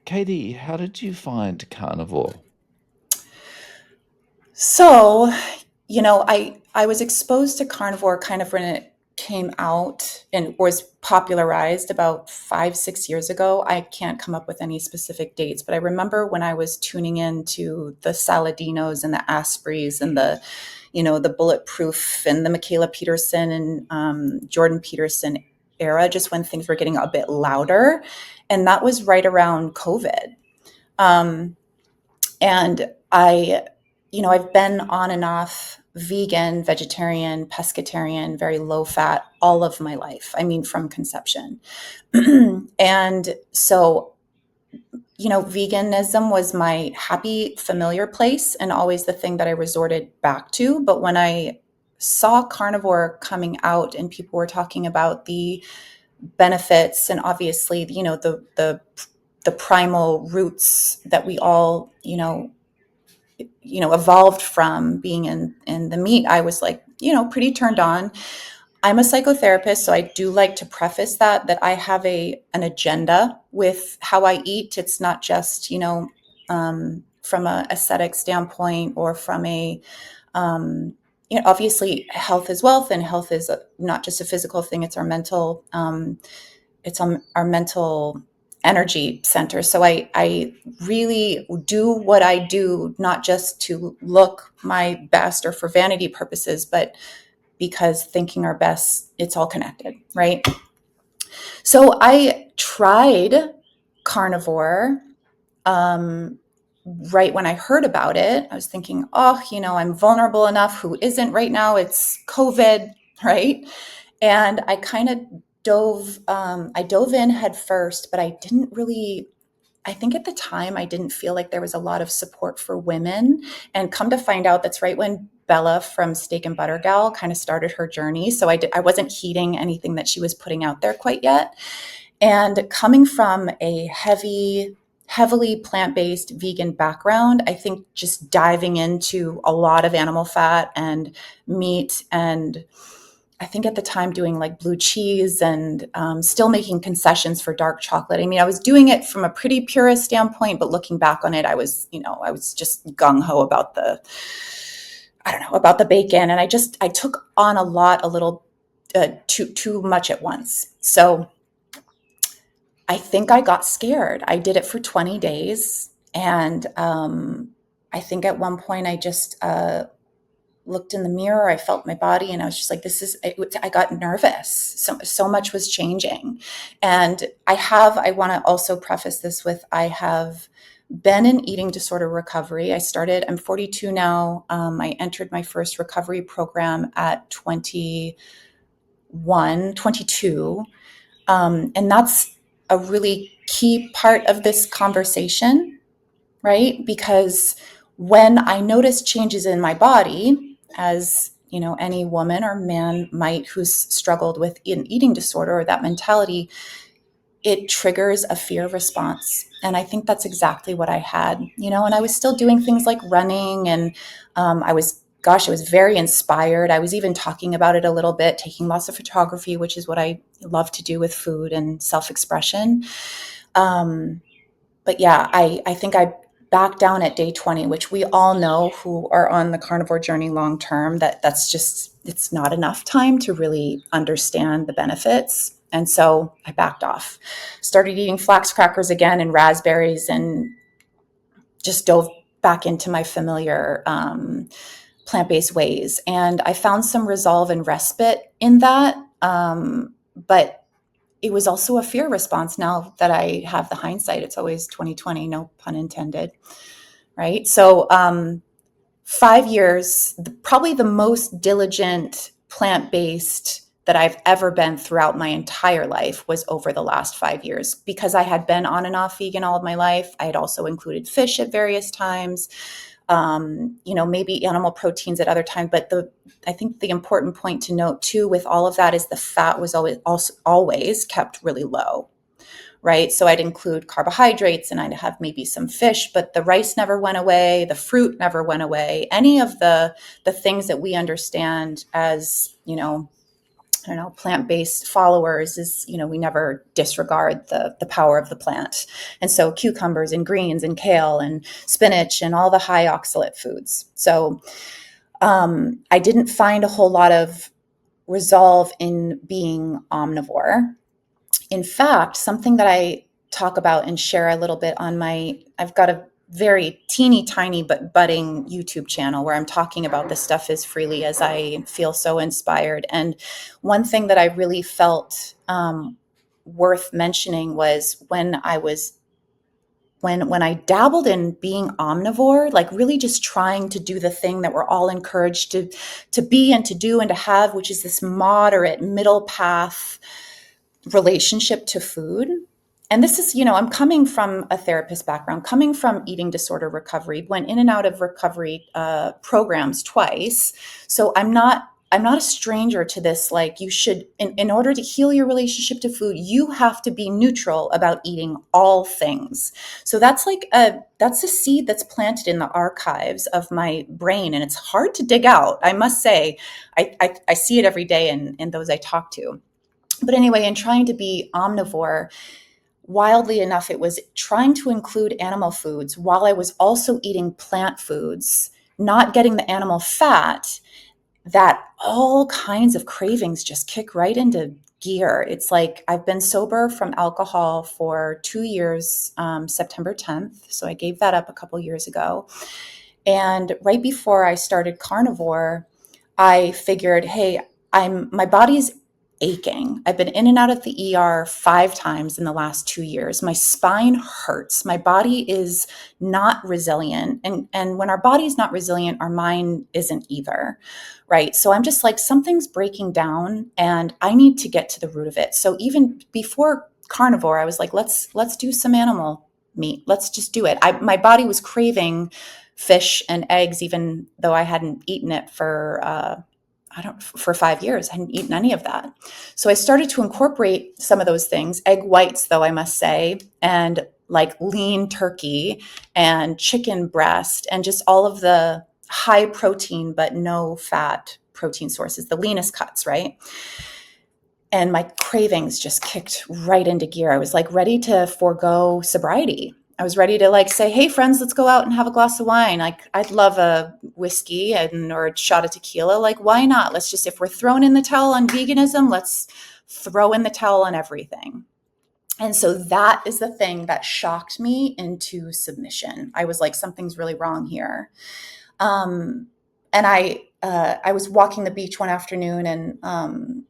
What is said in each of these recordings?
Katie, how did you find carnivore? So, I was exposed to carnivore kind of when it came out and was popularized about 5, 6 years ago. I can't come up with any specific dates, but I remember when I was tuning in to the Saladinos and the Aspreys and the Bulletproof and the Michaela Peterson and Jordan Peterson era, just when things were getting a bit louder. And that was right around COVID. Um, and I've been on and off vegan, vegetarian, pescatarian, very low fat all of my life. I mean, from conception. And so, veganism was my happy, familiar place and always the thing that I resorted back to. But when I saw carnivore coming out and people were talking about the benefits and obviously, the primal roots that we all, evolved from being in the meat, I was like, pretty turned on. I'm a psychotherapist, so I do like to preface that I have an agenda with how I eat. It's not just, from a aesthetic standpoint or from obviously health is wealth, and health is not just a physical thing. It's our mental, our mental energy center. So I really do what I do, not just to look my best or for vanity purposes, but because thinking our best, it's all connected, right? So I tried carnivore um, right when I heard about it. I was thinking, oh, I'm vulnerable enough. Who isn't right now? It's COVID, right? And I kind of I dove in head first, but I didn't really, I think at the time I didn't feel like there was a lot of support for women. And come to find out, that's right when Bella from Steak and Butter Gal kind of started her journey. So I wasn't heeding anything that she was putting out there quite yet. And coming from a heavily plant-based vegan background, I think just diving into a lot of animal fat and meat, and I think at the time doing like blue cheese and still making concessions for dark chocolate. I mean, I was doing it from a pretty purist standpoint, but looking back on it, I was just gung ho about I don't know, about the bacon. And I took on a little too much at once. So I think I got scared. I did it for 20 days. And I think at one point I just looked in the mirror, I felt my body, and I was just like, I got nervous. So much was changing. And I want to also preface this with, I have been in eating disorder recovery. I'm 42 now. I entered my first recovery program at 22. And that's a really key part of this conversation, right? Because when I noticed changes in my body, as any woman or man might who's struggled with an eating disorder or that mentality, it triggers a fear response. And I think that's exactly what I had, and I was still doing things like running, and I was very inspired. I was even talking about it a little bit, taking lots of photography, which is what I love to do with food and self-expression. Um, but yeah, I think I backed down at day 20, which we all know who are on the carnivore journey long term, it's not enough time to really understand the benefits. And so I backed off, started eating flax crackers again and raspberries, and just dove back into my familiar plant-based ways. And I found some resolve and respite in that. But it was also a fear response. Now that I have the hindsight, it's always 2020, no pun intended, right? So 5 years, probably the most diligent plant-based that I've ever been throughout my entire life was over the last 5 years, because I had been on and off vegan all of my life. I had also included fish at various times, maybe animal proteins at other times. But I think the important point to note too with all of that is the fat was always kept really low, right? So I'd include carbohydrates and I'd have maybe some fish, but the rice never went away. The fruit never went away. Any of the things that we understand as, I don't know, plant-based followers is, we never disregard the power of the plant. And so cucumbers and greens and kale and spinach and all the high oxalate foods. So I didn't find a whole lot of resolve in being omnivore. In fact, something that I talk about and share a little bit on I've got a very teeny tiny but budding YouTube channel where I'm talking about this stuff as freely as I feel so inspired. And one thing that I really felt worth mentioning was when I dabbled in being omnivore, like really just trying to do the thing that we're all encouraged to be and to do and to have, which is this moderate middle path relationship to food. And this is, I'm coming from a therapist background, coming from eating disorder recovery, went in and out of recovery programs twice. So I'm not a stranger to this. Like, you should, in order to heal your relationship to food, you have to be neutral about eating all things. So that's a seed that's planted in the archives of my brain, and it's hard to dig out. I must say, I see it every day in those I talk to. But anyway, in trying to be omnivore, wildly enough, it was trying to include animal foods while I was also eating plant foods, not getting the animal fat, that all kinds of cravings just kick right into gear. It's like I've been sober from alcohol for 2 years, September 10th. So I gave that up a couple years ago. And right before I started carnivore, I figured, hey, my body's aching. I've been in and out of the ER 5 times in the last 2 years. My spine hurts. My body is not resilient. And when our body's not resilient, our mind isn't either. Right. So I'm just like, something's breaking down and I need to get to the root of it. So even before carnivore, I was like, let's do some animal meat. Let's just do it. My body was craving fish and eggs, even though I hadn't eaten it for 5 years. I hadn't eaten any of that. So I started to incorporate some of those things, egg whites, though, I must say, and like lean turkey and chicken breast and just all of the high protein, but no fat protein sources, the leanest cuts, right? And my cravings just kicked right into gear. I was like ready to forego sobriety. I was ready to like say, hey friends, let's go out and have a glass of wine. Like, I'd love a whiskey or a shot of tequila. Like, why not? Let's just, if we're throwing in the towel on veganism, let's throw in the towel on everything. And so that is the thing that shocked me into submission. I was like, something's really wrong here. And I was walking the beach one afternoon, and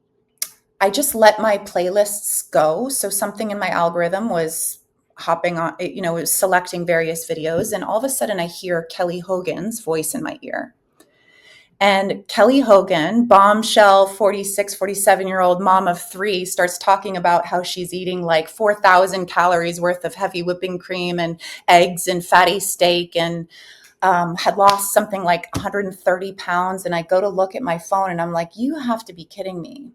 I just let my playlists go. So something in my algorithm was hopping on, it was selecting various videos. And all of a sudden I hear Kelly Hogan's voice in my ear. And Kelly Hogan, bombshell 46, 47-year-old mom of three, starts talking about how she's eating like 4,000 calories worth of heavy whipping cream and eggs and fatty steak, and had lost something like 130 pounds. And I go to look at my phone and I'm like, you have to be kidding me.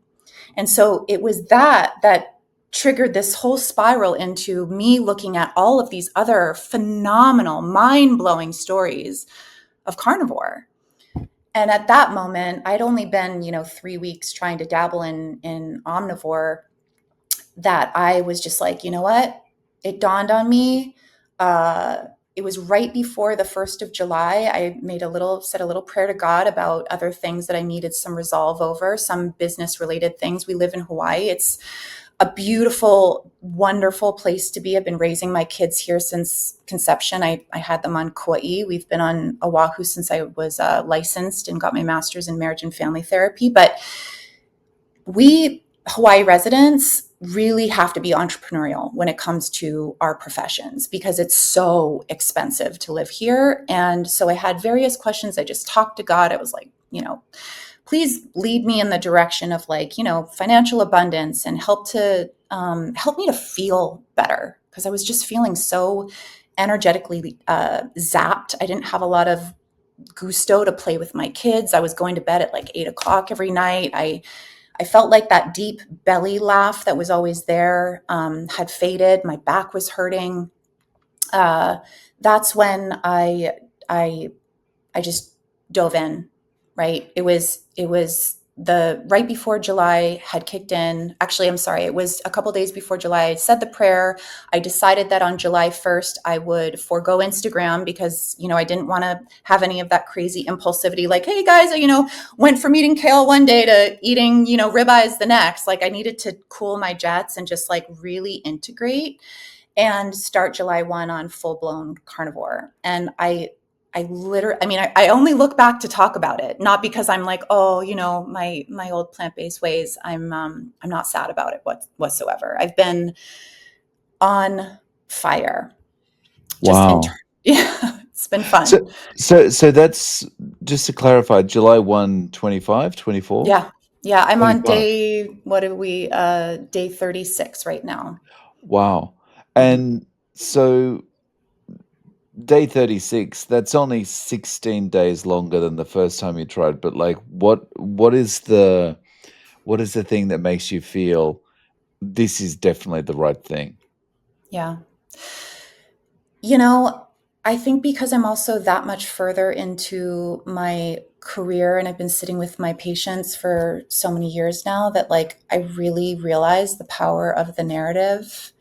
And so it was that triggered this whole spiral into me looking at all of these other phenomenal, mind-blowing stories of carnivore. And at that moment, I'd only been, 3 weeks trying to dabble in omnivore, that I was just like, you know what? It dawned on me. It was right before the 1st of July. I said a little prayer to God about other things that I needed some resolve over, some business related things. We live in Hawaii. It's a beautiful, wonderful place to be. I've been raising my kids here since conception. I had them on Kauai. We've been on Oahu since I was licensed and got my master's in marriage and family therapy. But we Hawaii residents really have to be entrepreneurial when it comes to our professions, because it's so expensive to live here. And so I had various questions. I just talked to God. I was like, please lead me in the direction of like, financial abundance, and help me to feel better, because I was just feeling so energetically zapped. I didn't have a lot of gusto to play with my kids. I was going to bed at like 8 o'clock every night. I felt like that deep belly laugh that was always there had faded. My back was hurting. That's when I just dove in. Right. It was the right before July had kicked in. Actually, I'm sorry, it was a couple days before July. I said the prayer. I decided that on July 1st, I would forego Instagram because, I didn't want to have any of that crazy impulsivity. Like, hey guys, went from eating kale one day to eating, ribeyes the next. Like I needed to cool my jets and just like really integrate and start July 1 on full blown carnivore. And I literally, I only look back to talk about it, not because I'm like, oh, my old plant-based ways. I'm not sad about it whatsoever. I've been on fire, just Wow. yeah, it's been So fun. so that's just to clarify, July 1, 25, 24, Yeah. Yeah. I'm on 25. day 36 right now. Wow. Mhm. And so day 36, that's only 16 days longer than the first time you tried, but like what is the thing that makes you feel this is definitely the right thing? Yeah. You know, I think because I'm also that much further into my career and I've been sitting with my patients for so many years now that like I really realize the power of the narrative.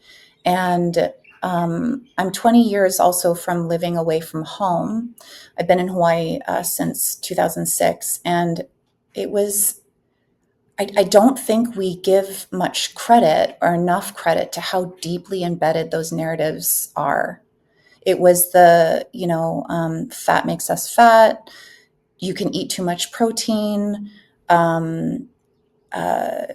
And I'm 20 years also from living away from home. I've been in Hawaii since 2006. And it was, I don't think we give much credit or enough credit to how deeply embedded those narratives are. It was fat makes us fat. You can eat too much protein. Um, uh,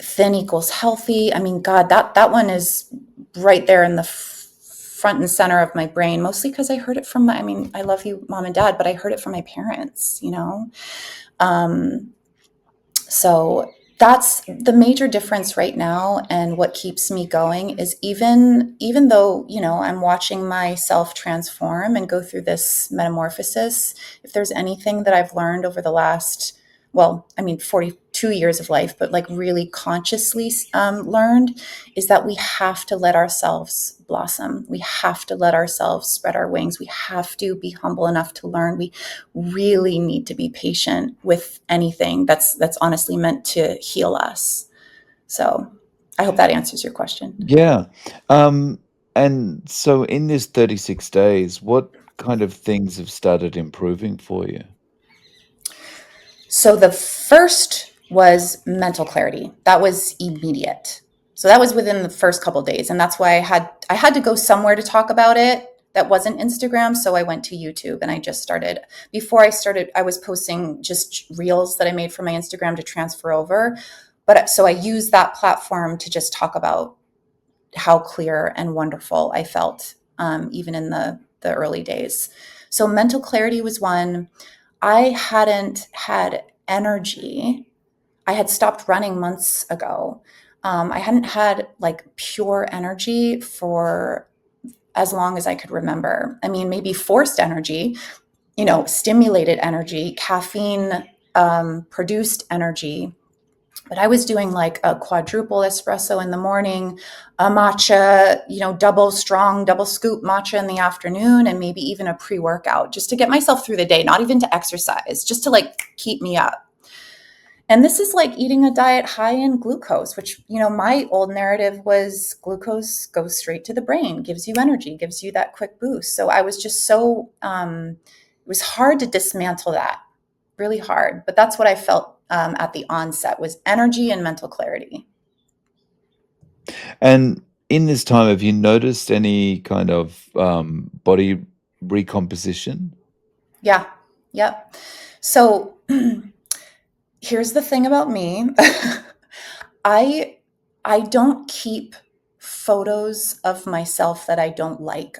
Thin equals healthy. I mean, God, that one is right there in the front and center of my brain, mostly because I heard it from I love you, mom and dad, but I heard it from my parents. Um, So that's the major difference right now. And what keeps me going is even though, I'm watching myself transform and go through this metamorphosis, if there's anything that I've learned over the last, well, 42 years of life, but like really consciously learned is that we have to let ourselves blossom. We have to let ourselves spread our wings. We have to be humble enough to learn. We really need to be patient with anything that's honestly meant to heal us. So I hope that answers your question. Yeah. Um, and so in this 36 days, what kind of things have started improving for you? So the first was mental clarity. That was immediate. So that was within the first couple of days, and that's why I had to go somewhere to talk about it that wasn't Instagram. So I went to YouTube and I just started. Before I started, I was posting just reels that I made for my Instagram to transfer over. But so I used that platform to just talk about how clear and wonderful I felt, even in the early days. So mental clarity was one. I hadn't had energy. I had stopped running months ago. I hadn't had like pure energy for as long as I could remember. I mean, maybe forced energy, stimulated energy, caffeine produced energy, but I was doing like a quadruple espresso in the morning, a matcha, double strong, double scoop matcha in the afternoon, and maybe even a pre workout just to get myself through the day, not even to exercise, just to like keep me up. And this is like eating a diet high in glucose, which, my old narrative was glucose goes straight to the brain, gives you energy, gives you that quick boost. So I was just it was hard to dismantle that, really hard. But that's what I felt at the onset was energy and mental clarity. And in this time, have you noticed any kind of body recomposition? Yeah. Yep. So here's the thing about me. I I don't keep photos of myself that I don't like.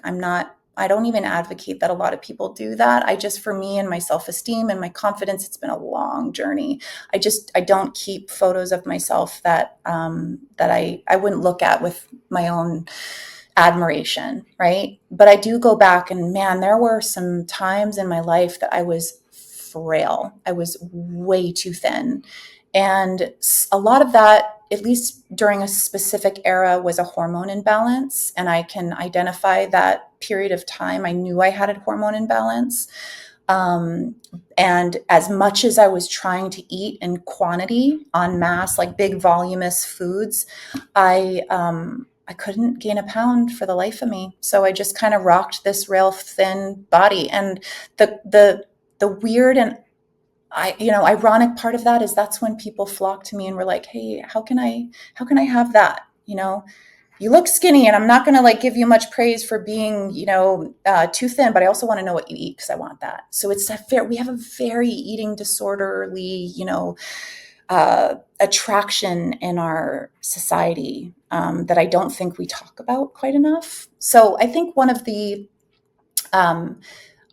I don't even advocate that a lot of people do that. I just for me and my self-esteem and my confidence, it's been a long journey. I don't keep photos of myself that I wouldn't look at with my own admiration, right? But I do go back and man, there were some times in my life that I was frail. I was way too thin. And a lot of that, at least during a specific era, was a hormone imbalance. And I can identify that period of time. I knew I had a hormone imbalance. Um, and as much as I was trying to eat in quantity, en masse, like big voluminous foods, I couldn't gain a pound for the life of me. So I just kind of rocked this rail thin body. And the weird and ironic part of that is that's when people flock to me and were like, "Hey, how can I have that?" You look skinny, and I'm not going to like give you much praise for being, too thin, but I also want to know what you eat because I want that. So we have a very eating disorderly, attraction in our society, that I don't think we talk about quite enough. So I think one of the um,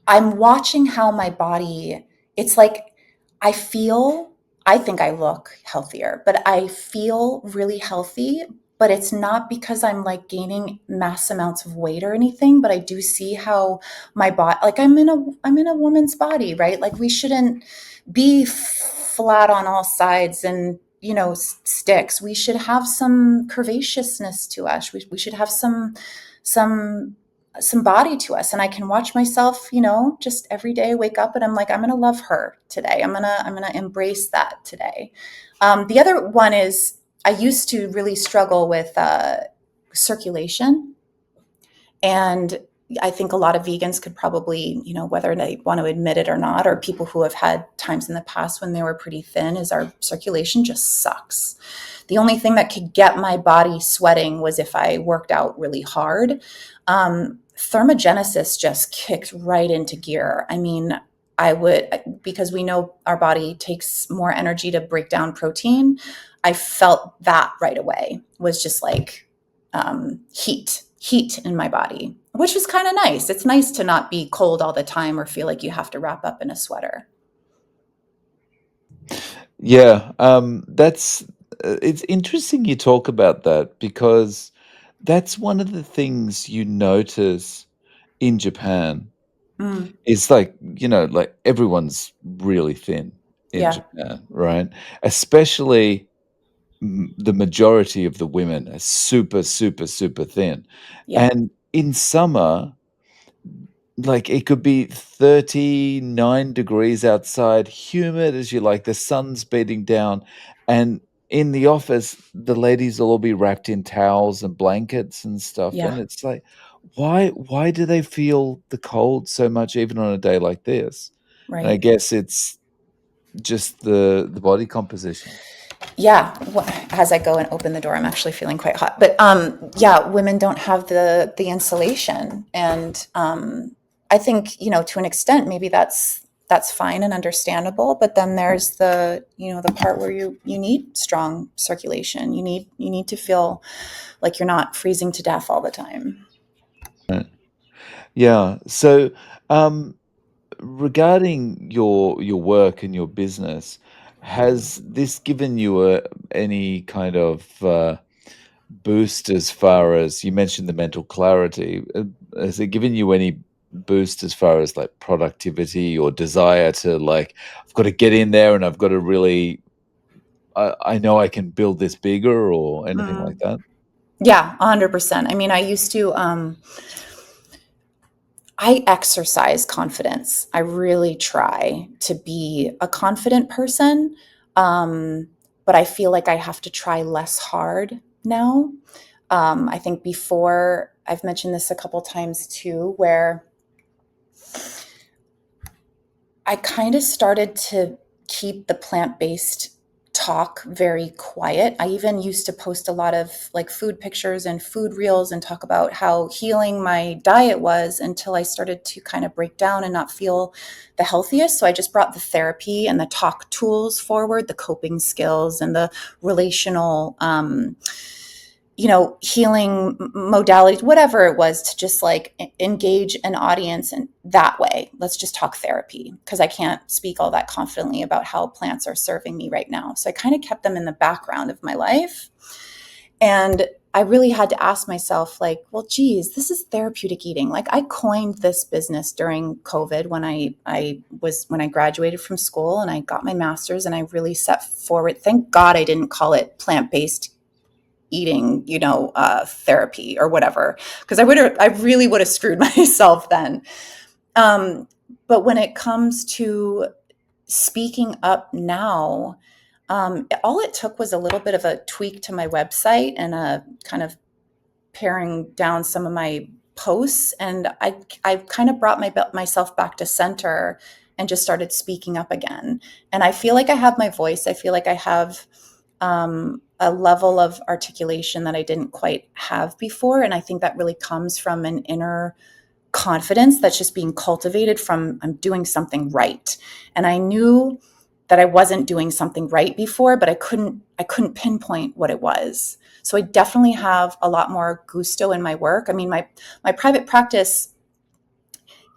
I'm watching how my body, it's like I feel, I think I look healthier, but I feel really healthy. But it's not because I'm like gaining mass amounts of weight or anything, but I do see how my body, like I'm in a woman's body, right? Like we shouldn't be flat on all sides and sticks. We should have some curvaceousness to us. We should have some some body to us. And I can watch myself, just every day wake up and I'm like, I'm going to love her today. I'm going to embrace that today. The other one is I used to really struggle with circulation. And I think a lot of vegans could probably, whether they want to admit it or not, or people who have had times in the past when they were pretty thin, is our circulation just sucks. The only thing that could get my body sweating was if I worked out really hard. Thermogenesis just kicked right into gear. I mean, I would, because we know our body takes more energy to break down protein. I felt that right away was just like heat in my body, which was kind of nice. It's nice to not be cold all the time or feel like you have to wrap up in a sweater. Yeah, that's it's interesting you talk about that because that's one of the things you notice in Japan. Mm, It's like, like everyone's really thin in yeah, Japan, right? Especially the majority of the women are super, super, super thin. yeah, And in summer, like, it could be 39 degrees outside, humid as you like, the sun's beating down, and in the office, the ladies will all be wrapped in towels and blankets and stuff, and yeah, it's like, why do they feel the cold so much even on a day like this? And I right. guess it's just the body composition. Yeah, as I go and open the door, I'm actually feeling quite hot. But yeah, women don't have the insulation, and I think to an extent maybe that's fine and understandable. But then there's the part where you need strong circulation. You need to feel like you're not freezing to death all the time. Right. Yeah, so, um regarding your work and your business, has this given you any kind of boost as far as you mentioned the mental clarity? Has it given you any boost as far as like productivity or desire to like, I've got to get in there and I've got to really, I know I can build this bigger or anything like Mm. that? Yeah, 100%. I mean, I used to I exercise confidence. I really try to be a confident person. Um, but I feel like I have to try less hard now. I think before I've mentioned this a couple times too, where I kind of started to keep the plant-based talk very quiet. I even used to post a lot of like food pictures and food reels and talk about how healing my diet was until I started to kind of break down and not feel the healthiest. So I just brought the therapy and the talk tools forward, the coping skills and the relational healing modalities, whatever it was, to just like engage an audience in that way. Let's just talk therapy because I can't speak all that confidently about how plants are serving me right now. So I kind of kept them in the background of my life. And I really had to ask myself, like, well, geez, this is therapeutic eating. Like I coined this business during COVID when I graduated from school and I got my master's and I really set forward. Thank God I didn't call it plant-based eating, therapy or whatever, because I really would have screwed myself then. But when it comes to speaking up now, all it took was a little bit of a tweak to my website and a kind of paring down some of my posts, and I kind of brought myself back to center and just started speaking up again. And I feel like I have my voice. I feel like I have a level of articulation that I didn't quite have before, and I think that really comes from an inner confidence that's just being cultivated from I'm doing something right. And I knew that I wasn't doing something right before, but I couldn't pinpoint what it was. So I definitely have a lot more gusto in my work. I mean, my private practice,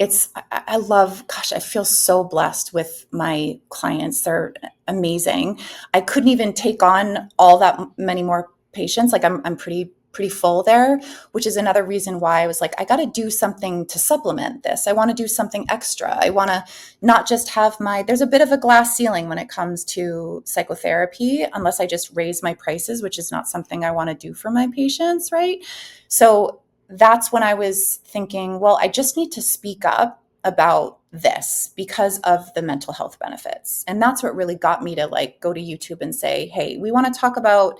I love, gosh, I feel so blessed with my clients. They're amazing. I couldn't even take on all that many more patients. Like I'm pretty full there, which is another reason why I was like, I got to do something to supplement this. I want to do something extra. I want to not just have there's a bit of a glass ceiling when it comes to psychotherapy, unless I just raise my prices, which is not something I want to do for my patients, right? So that's when I was thinking, well, I just need to speak up about this because of the mental health benefits. And that's what really got me to like go to YouTube and say, hey, we want to talk about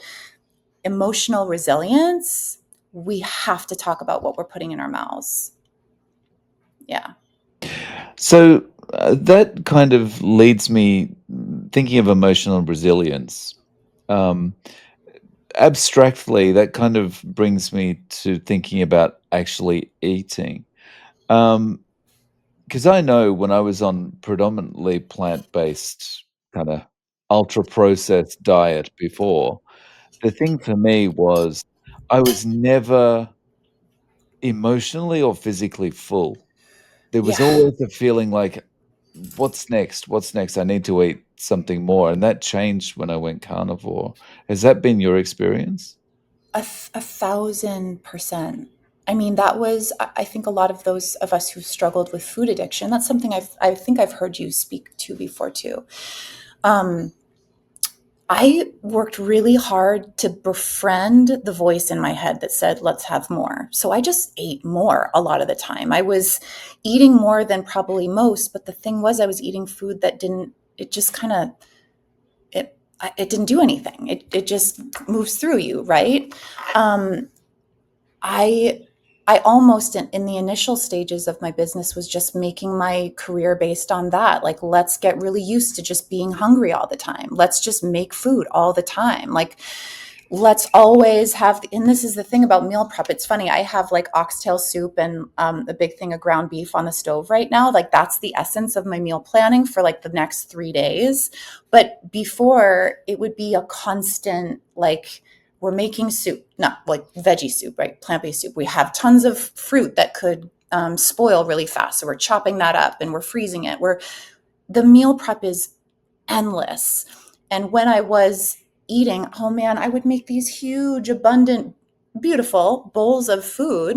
emotional resilience. We have to talk about what we're putting in our mouths. Yeah. So that kind of leads me thinking of emotional resilience. Um, Abstractly, that kind of brings me to thinking about actually eating. Um, Because I know when I was on predominantly plant-based, kinda ultra-processed diet before, the thing for me was I was never emotionally or physically full. There was Yeah. always a feeling like, "What's next? What's next? I need to eat something more," and that changed when I went carnivore. Has that been your experience? 1,000%. I mean, that was, I think a lot of those of us who struggled with food addiction, that's something I think I've heard you speak to before too. Um, I worked really hard to befriend the voice in my head that said, let's have more. So I just ate more a lot of the time. I was eating more than probably most, but the thing was, I was eating food that it just kind of, it didn't do anything. It just moves through you, right? Um, I I almost in the initial stages of my business was just making my career based on that. Like, let's get really used to just being hungry all the time. Let's just make food all the time. Like, let's always have, and this is the thing about meal prep. It's funny. I have like oxtail soup and a big thing of ground beef on the stove right now. Like, that's the essence of my meal planning for like the next 3 days. But before, it would be a constant, like, we're making soup, not like veggie soup, right? Plant-based soup. We have tons of fruit that could spoil really fast. So we're chopping that up and we're freezing it. The meal prep is endless. And when I was eating, oh man, I would make these huge, abundant, beautiful bowls of food,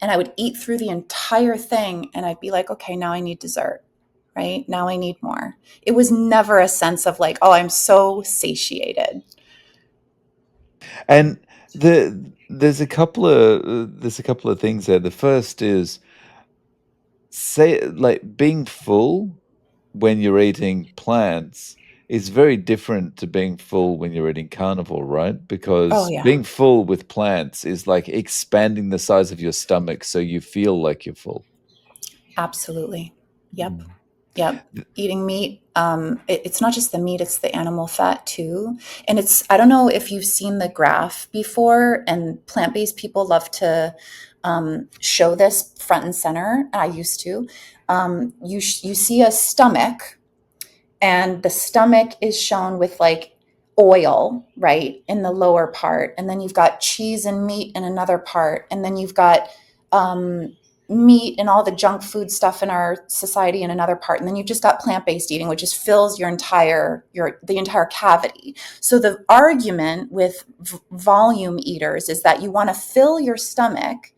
and I would eat through the entire thing. And I'd be like, okay, now I need dessert, right? Now I need more. It was never a sense of like, oh, I'm so satiated. And there's a couple of things there. The first is, say like, being full when you're eating plants is very different to being full when you're eating carnivore, right? Oh, Because yeah, being full with plants is like expanding the size of your stomach so you feel like you're full. absolutely. Yep. Mm. Yep. Th Eating meat, it's not just the meat, it's the animal fat too. And I don't know if you've seen the graph before, and plant-based people love to show this front and center. I used to. You see a stomach, and the stomach is shown with like oil, right, in the lower part, and then you've got cheese and meat in another part, and then you've got um, meat and all the junk food stuff in our society in another part, and then you've just got plant-based eating, which just fills the entire cavity. So the argument with volume eaters is that you want to fill your stomach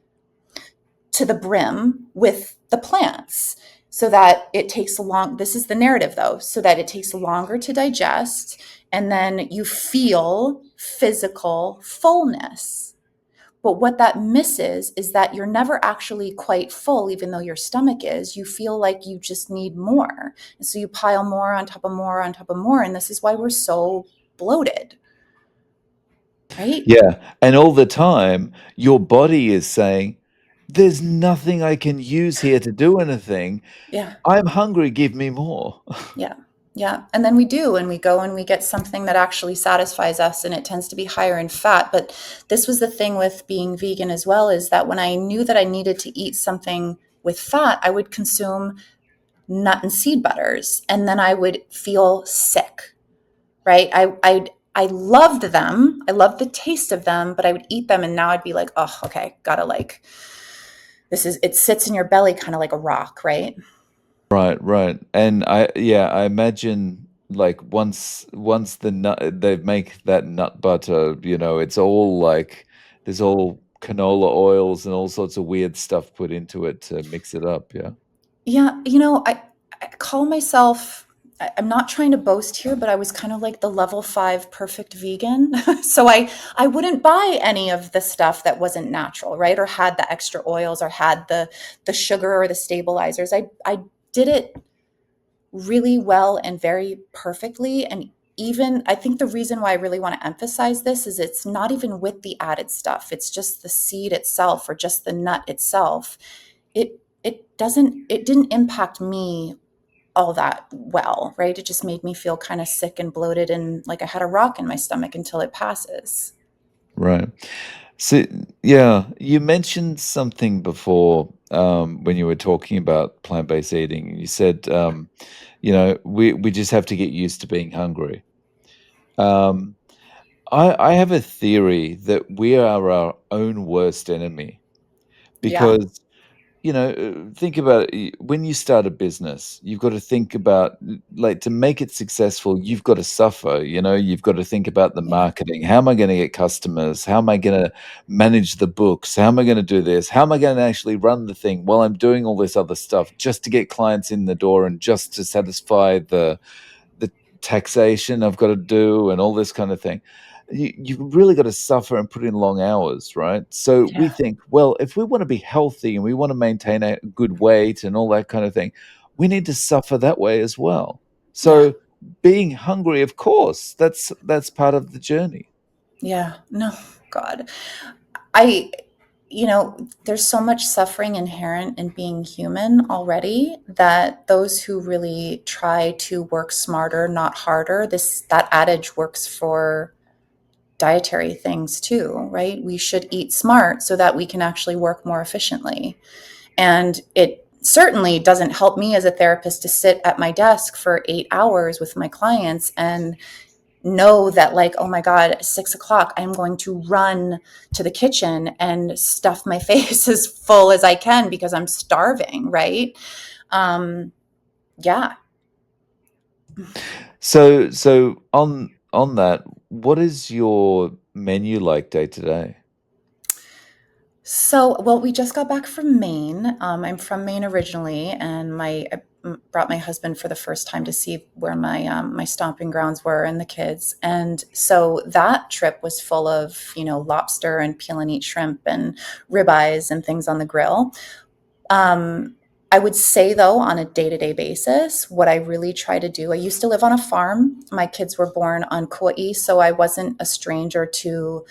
to the brim with the plants so that it takes this is the narrative though, so that it takes longer to digest, and then you feel physical fullness. But what that misses is that you're never actually quite full, even though your stomach is. You feel like you just need more. And so you pile more on top of more on top of more. And this is why we're so bloated, right? Yeah, and all the time, your body is saying, "There's nothing I can use here to do anything. Yeah. I'm hungry, give me more." Yeah. Yeah. And then we do, and we go and we get something that actually satisfies us, and it tends to be higher in fat. But this was the thing with being vegan as well, is that when I knew that I needed to eat something with fat, I would consume nut and seed butters, and then I would feel sick, right? I loved them. I loved the taste of them, but I would eat them and now I'd be like, oh, okay, gotta like, it sits in your belly kind of like a rock, right? Right, right, and I imagine, like, once the nut they make that nut butter, it's all, like there's all canola oils and all sorts of weird stuff put into it to mix it up, yeah? Yeah, I call myself, I'm not trying to boast here, but I was kind of like the level 5 perfect vegan. So I wouldn't buy any of the stuff that wasn't natural, right? Or had the extra oils or had the sugar or the stabilizers. I did it really well and very perfectly. And even I think the reason why I really want to emphasize this is it's not even with the added stuff. It's just the seed itself or just the nut itself. It didn't impact me all that well, right? It just made me feel kind of sick and bloated and like I had a rock in my stomach until it passes. Right. So, yeah, you mentioned something before, when you were talking about plant-based eating. You said, we just have to get used to being hungry. Um, I have a theory that we are our own worst enemy Yeah. because, think about it. When you start a business, you've got to think about, like, to make it successful, you've got to suffer. You've got to think about the Yeah. marketing. How am I going to get customers? How am I going to manage the books? How am I going to do this? How am I going to actually run the thing while I'm doing all this other stuff just to get clients in the door and just to satisfy the taxation I've got to do and all this kind of thing. You've really got to suffer and put in long hours, right? So we Yeah. think, well, if we want to be healthy and we want to maintain a good weight and all that kind of thing, we need to suffer that way as well. Yeah. So being hungry, of course, that's part of the journey. Yeah. No, God. I, there's so much suffering inherent in being human already that those who really try to work smarter, not harder, that adage works for dietary things too, right? We should eat smart so that we can actually work more efficiently. And it certainly doesn't help me as a therapist to sit at my desk for 8 hours with my clients and know that, like, oh my God, at 6 o'clock, I'm going to run to the kitchen and stuff my face as full as I can because I'm starving, right? Um, yeah. So on that, what is your menu like day to day? So, well, we just got back from Maine. I'm from Maine originally, and I brought my husband for the first time to see where my stomping grounds were and the kids. And so that trip was full of lobster and peel and eat shrimp and ribeyes and things on the grill. Um, I would say, though, on a day to day basis, what I really try to do, I used to live on a farm. My kids were born on Kauai, so I wasn't a stranger to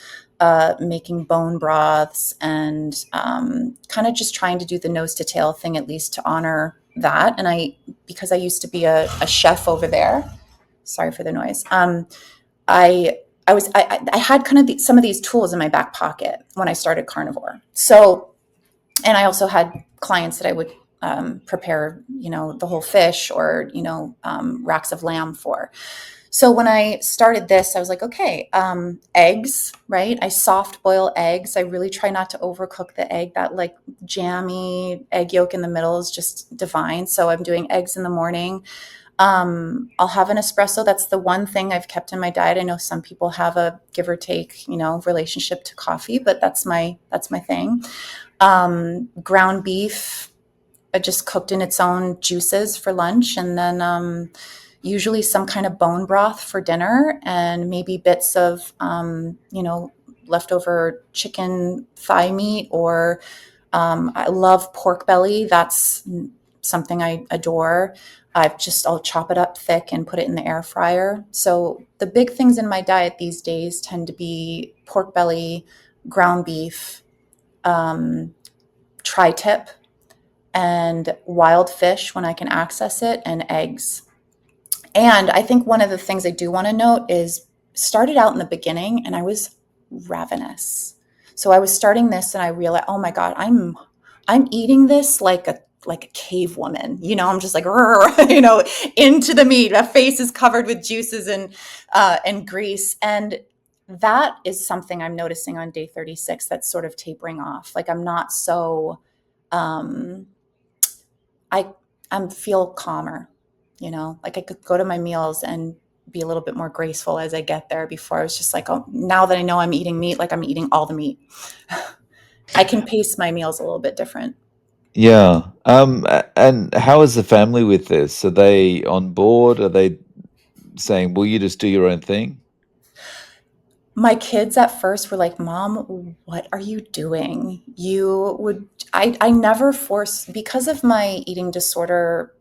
making bone broths and kind of just trying to do the nose to tail thing, at least to honor that. And because I used to be a chef over there, sorry for the noise. I had kind of some of these tools in my back pocket when I started carnivore. So, and I also had clients that I would prepare, the whole fish or, racks of lamb for. So when I started this, I was like, okay, eggs, right? I soft boil eggs. I really try not to overcook the egg. That like jammy egg yolk in the middle is just divine. So I'm doing eggs in the morning. I'll have an espresso. That's the one thing I've kept in my diet. I know some people have a give or take, relationship to coffee, but that's my thing. Ground beef, just cooked in its own juices for lunch, and then usually some kind of bone broth for dinner, and maybe bits of leftover chicken thigh meat, or I love pork belly. That's something I adore. I'll chop it up thick and put it in the air fryer. So the big things in my diet these days tend to be pork belly, ground beef, um, tri-tip, and wild fish when I can access it, and eggs. And I think one of the things I do want to note is, started out in the beginning and I was ravenous. So I was starting this and I realized, oh my God, I'm eating this like a cave woman. I'm just like, into the meat. My face is covered with juices and grease. And that is something I'm noticing on day 36 that's sort of tapering off. Like I'm not so um I I'm feel calmer, like I could go to my meals and be a little bit more graceful as I get there. Before I was just like, oh, now that I know I'm eating meat, like I'm eating all the meat. I can pace my meals a little bit different. Yeah. And how is the family with this? Are they on board? Are they saying, "Will you just do your own thing?" My kids at first were like, Mom, what are you doing? I never force, because of my eating disorder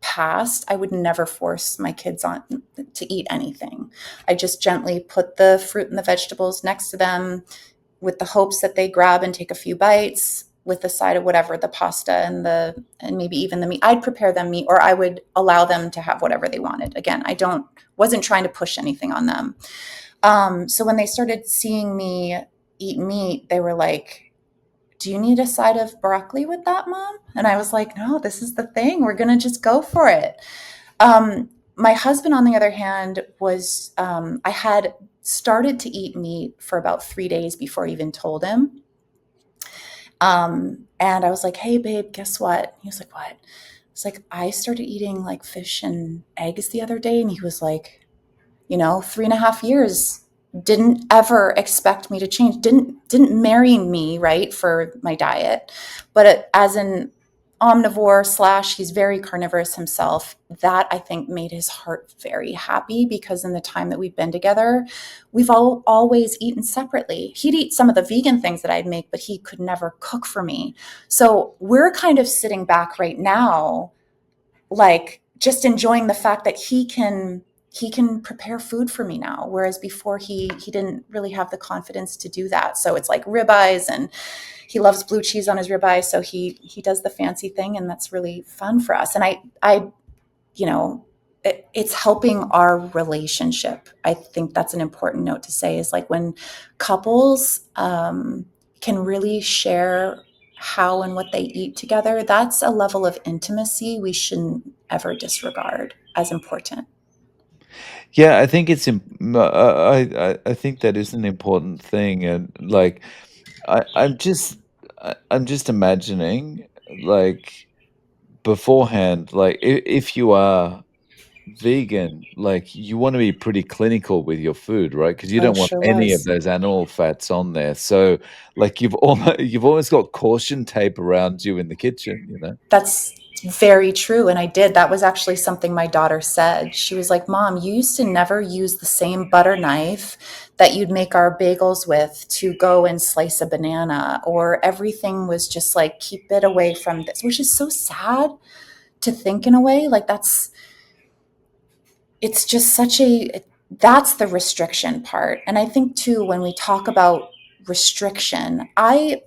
past, I would never force my kids on to eat anything. I just gently put the fruit and the vegetables next to them with the hopes that they grab and take a few bites with the side of whatever, the pasta and maybe even the meat. I'd prepare them meat, or I would allow them to have whatever they wanted. Again, I don't wasn't trying to push anything on them. So when they started seeing me eat meat, they were like, do you need a side of broccoli with that, Mom? And I was like, no, this is the thing. We're going to just go for it. My husband, on the other hand, I had started to eat meat for about 3 days before I even told him. And I was like, hey, babe, guess what? He was like, what? It's like, I started eating like fish and eggs the other day. And he was like, 3.5 years, didn't ever expect me to change, didn't marry me, right, for my diet. But as an omnivore slash, he's very carnivorous himself, that I think made his heart very happy, because in the time that we've been together, we've always eaten separately. He'd eat some of the vegan things that I'd make, but he could never cook for me. So we're kind of sitting back right now, like just enjoying the fact that he can prepare food for me now, whereas before he didn't really have the confidence to do that. So it's like ribeyes, and he loves blue cheese on his ribeye, so he does the fancy thing, and that's really fun for us. And I you know it's helping our relationship. I think that's an important note to say, is like when couples can really share how and what they eat together, that's a level of intimacy we shouldn't ever disregard as important. Yeah, I think it's I think that is an important thing, and like I'm just imagining, like, beforehand, like, if you are vegan, like, you wanna be pretty clinical with your food, right? Because you Oh, don't want sure any of was. those animal fats on there. So, like, you've almost got caution tape around you in the kitchen, you know? That's very true. And I did. That was actually something my daughter said. She was like, Mom, you used to never use the same butter knife that you'd make our bagels with to go and slice a banana, or everything was just like, keep it away from this, which is so sad to think in a way. Like, it's just that's the restriction part. And I think too, when we talk about restriction, I've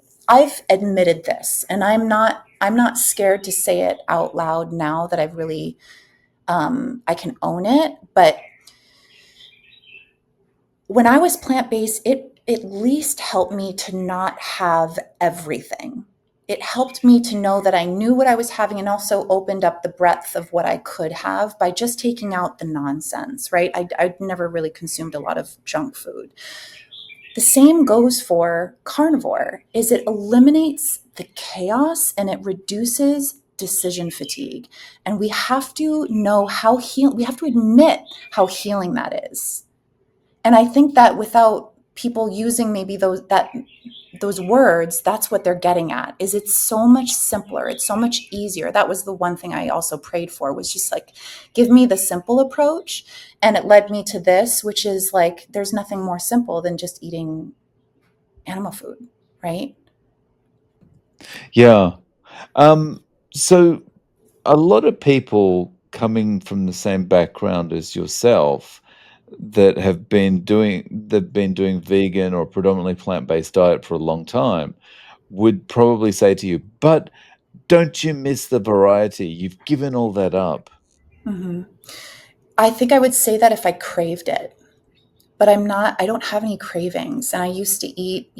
admitted this, and I'm not scared to say it out loud now that I've really I can own it. But when I was plant-based, it at least helped me to not have everything. It helped me to know that I knew what I was having, and also opened up the breadth of what I could have by just taking out the nonsense, right? I never really consumed a lot of junk food. The same goes for carnivore, is it eliminates the chaos and it reduces decision fatigue. And we have to know we have to admit how healing that is. And I think that without people using maybe those words, that's what they're getting at, is it's so much simpler, it's so much easier. That was the one thing I also prayed for, was just like, give me the simple approach. And it led me to this, which is like, there's nothing more simple than just eating animal food, right? Yeah. Um, so a lot of people coming from the same background as yourself that have been doing vegan or predominantly plant-based diet for a long time would probably say to you, "But don't you miss the variety? You've given all that up." Hmm. I think I would say that if I craved it, but I don't have any cravings. And I used to eat,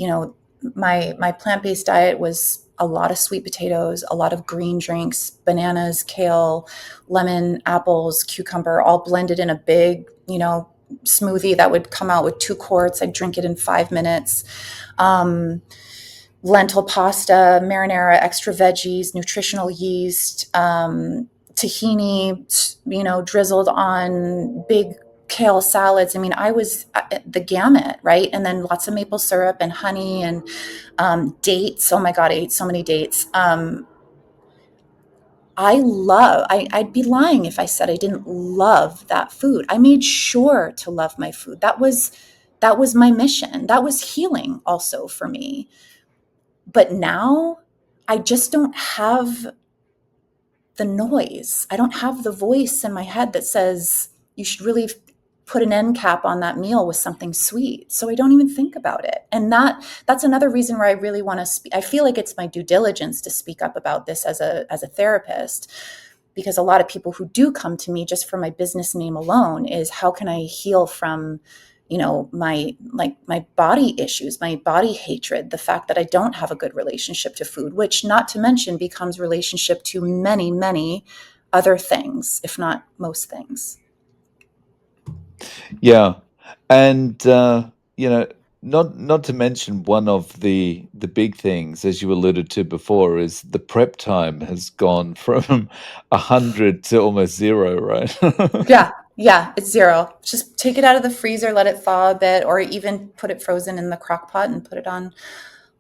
my plant-based diet was a lot of sweet potatoes, a lot of green drinks, bananas, kale, lemon, apples, cucumber, all blended in a big, smoothie that would come out with 2 quarts. I'd drink it in 5 minutes. Um, Lentil pasta, marinara, extra veggies, nutritional yeast, tahini, drizzled on big kale salads. I mean, I was the gamut, right? And then lots of maple syrup and honey and dates. Oh my God, I ate so many dates. I'd be lying if I said I didn't love that food. I made sure to love my food. That was my mission. That was healing also for me. But now I just don't have the noise. I don't have the voice in my head that says you should really put an end cap on that meal with something sweet. So I don't even think about it. And that's another reason where I really want to speak. I feel like it's my due diligence to speak up about this as a therapist, because a lot of people who do come to me just for my business name alone is how can I heal from my body issues, my body hatred, the fact that I don't have a good relationship to food, which not to mention becomes relationship to many, many other things, if not most things. Yeah, and, not to mention one of the big things, as you alluded to before, is the prep time has gone from 100 to almost 0, right? Yeah, yeah, it's zero. Just take it out of the freezer, let it thaw a bit, or even put it frozen in the crock pot and put it on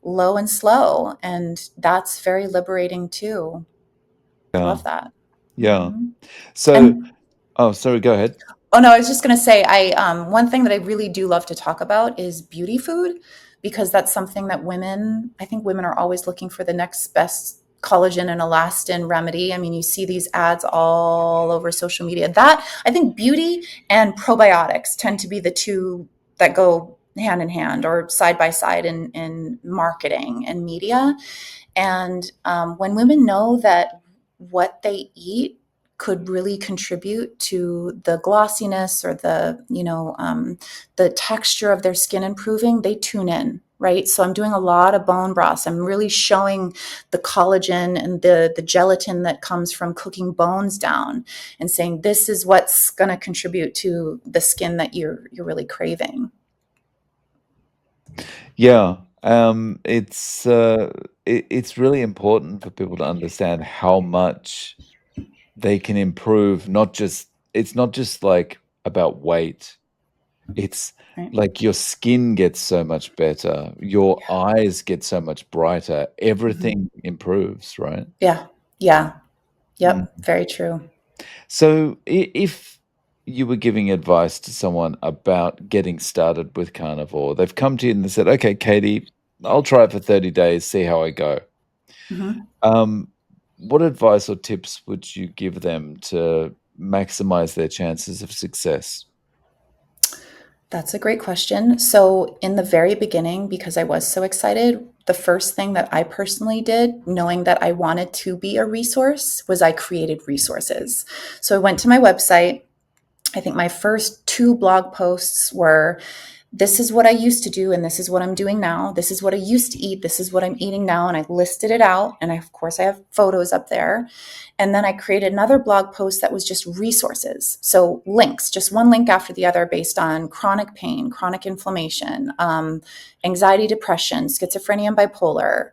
low and slow. And that's very liberating too. I Yeah, love that. yeah. Hmm. So And oh, sorry, go ahead. oh no, I was just going to say, one thing that I really do love to talk about is beauty food, because that's something that I think women are always looking for the next best collagen and elastin remedy. I mean, you see these ads all over social media. That I think beauty and probiotics tend to be the two that go hand in hand or side by side in marketing and media. And when women know that what they eat could really contribute to the glossiness or the texture of their skin improving, they tune in, right? So I'm doing a lot of bone broths. I'm really showing the collagen and the gelatin that comes from cooking bones down, and saying this is what's going to contribute to the skin that you're really craving. Yeah, it's really important for people to understand how much they can improve, it's not just, like, about weight. It's Right? like your skin gets so much better, your eyes get so much brighter, Mhm. everything improves, right? Yeah. Yeah. Mm. Yep. Very true. So if you were giving advice to someone about getting started with carnivore, they've come to you and they said, "Okay, Katie, I'll try it for 30 days, see how I go." Mhm. Um, what advice or tips would you give them to maximize their chances of success? That's a great question. So, in the very beginning, because I was so excited, the first thing that I personally did, knowing that I wanted to be a resource, was I created resources. So, I went to my website. I think my first 2 blog posts were, this is what I used to do and this is what I'm doing now. This is what I used to eat. This is what I'm eating now. And I listed it out. And of course, I have photos up there. And then I created another blog post that was just resources. So links, just one link after the other based on chronic pain, chronic inflammation, anxiety, depression, schizophrenia, and bipolar,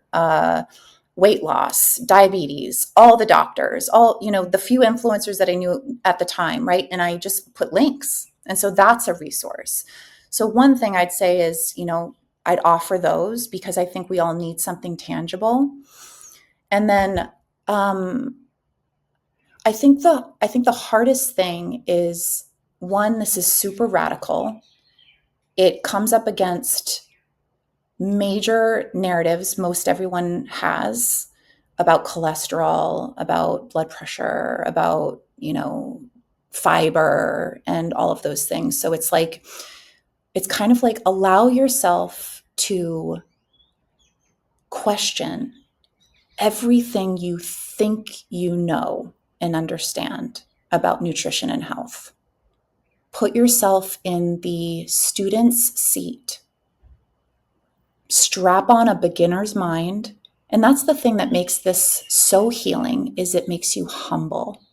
weight loss, diabetes, all the doctors, all, the few influencers that I knew at the time, right? And I just put links. And so that's a resource. So one thing I'd say is, I'd offer those because I think we all need something tangible. And then I think the hardest thing is, one, this is super radical. It comes up against major narratives most everyone has about cholesterol, about blood pressure, about, fiber and all of those things. So it's kind of like allow yourself to question everything you think you know and understand about nutrition and health. Put yourself in the student's seat. Strap on a beginner's mind. And that's the thing that makes this so healing is it makes you humble.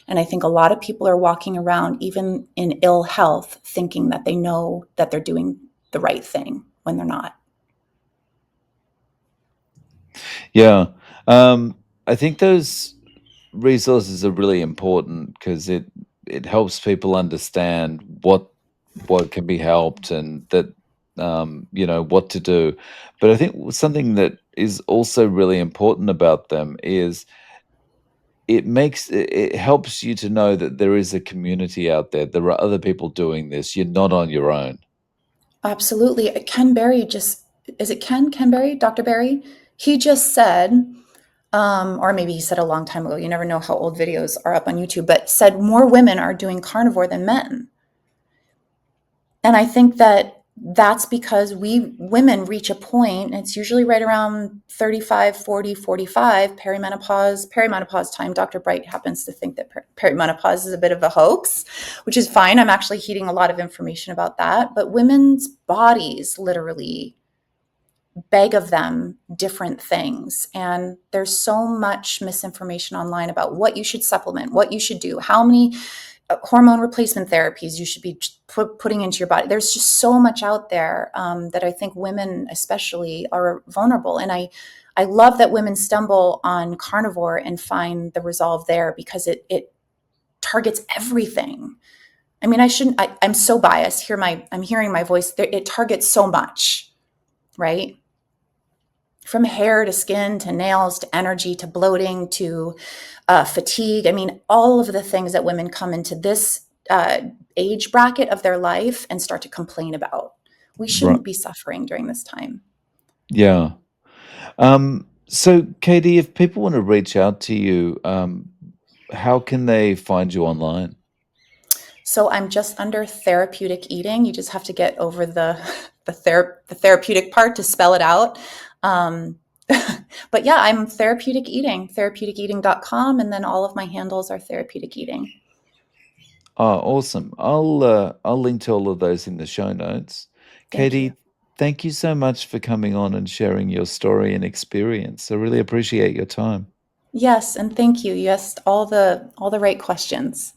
And I think a lot of people are walking around even in ill health thinking that they know that they're doing the right thing when they're not. Yeah. I think those resources are really important because it helps people understand what can be helped and that what to do. But I think something that is also really important about them is it helps you to know that there is a community out there. There are other people doing this. You're not on your own. Absolutely. Ken Berry just, is it Ken Berry, Dr. Berry? He just said, or maybe he said a long time ago, you never know how old videos are up on YouTube, but said more women are doing carnivore than men. And I think that that's because we women reach a point, it's usually right around 35, 40, 45, perimenopause time. Dr. Bright happens to think that perimenopause is a bit of a hoax, which is fine. I'm actually heeding a lot of information about that. But women's bodies literally beg of them different things. And there's so much misinformation online about what you should supplement, what you should do, how many hormone replacement therapies you should be putting into your body. There's just so much out there that I think women especially are vulnerable. And I love that women stumble on carnivore and find the resolve there because it targets everything. I mean, I'm so biased. I'm hearing my voice. It targets so much, right? From hair to skin to nails to energy to bloating to fatigue. I mean, all of the things that women come into this age bracket of their life and start to complain about. We Right. shouldn't be suffering during this time. Yeah. So Katie, if people want to reach out to you, how can they find you online? So I'm just under therapeutic eating. You just have to get over the therapeutic part to spell it out. Um, but yeah, I'm therapeutic eating, therapeutic eating.com, and then all of my handles are therapeutic eating. Oh, awesome. I'll link to all of those in the show notes. Thank you. Katie, thank you so much for coming on and sharing your story and experience. I really appreciate your time. Yes, and thank you. You asked all the right questions.